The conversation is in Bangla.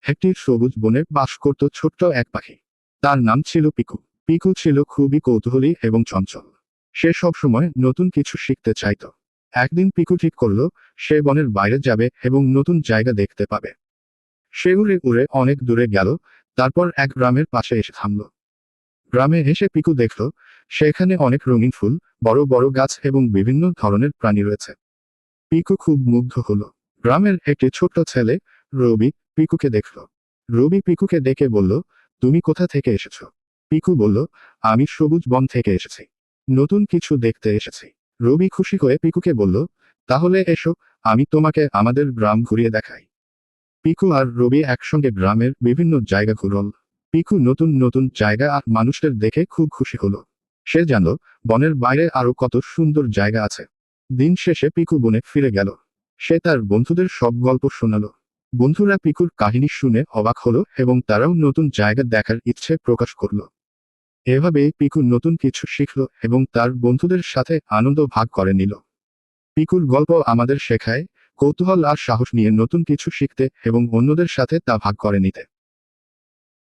একটি সবুজ বনে বাস করত ছোট্ট এক পাখি। তার নাম ছিল পিকু। পিকু ছিল খুবই কৌতূহলী এবং চঞ্চল। সে সবসময় নতুন কিছু শিখতে চাইত। একদিন পিকু ঠিক করল সে বনের বাইরে যাবে এবং নতুন জায়গা দেখতে পাবে। সে উড়ে উড়ে অনেক দূরে গেল, তারপর এক গ্রামের পাশে এসে থামল। গ্রামে এসে পিকু দেখল সেখানে অনেক রঙিন ফুল, বড় বড় গাছ এবং বিভিন্ন ধরনের প্রাণী রয়েছে। পিকু খুব মুগ্ধ হলো। গ্রামের একটি ছোট্ট ছেলে রবি পিকুকে দেখল। রবি পিকুকে ডেকে বলল, তুমি কোথা থেকে এসেছো? পিকু বলল, আমি সবুজ বন থেকে এসেছি। নতুন কিছু দেখতে এসেছি। রবি খুশি হয়ে পিকুকে বলল, তাহলে এসো, আমি তোমাকে আমাদের গ্রাম ঘুরিয়ে দেখাই। পিকু আর রবি একসঙ্গে গ্রামের বিভিন্ন জায়গা ঘুরল। পিকু নতুন নতুন জায়গা আর মানুষদের দেখে খুব খুশি হলো। সে জানল বনের বাইরে আরো কত সুন্দর জায়গা আছে। দিন শেষে পিকু বনে ফিরে গেল। সে তার বন্ধুদের সব গল্প শোনালো। বন্ধুরা পিকুর কাহিনী শুনে অবাক হলো এবং তারাও নতুন জায়গা দেখার ইচ্ছে প্রকাশ করল। এভাবেই পিকু নতুন কিছু শিখল এবং তার বন্ধুদের সাথে আনন্দ ভাগ করে নিল। পিকুর গল্প আমাদের শেখায় কৌতূহল আর সাহস নিয়ে নতুন কিছু শিখতে এবং অন্যদের সাথে তা ভাগ করে নিতে।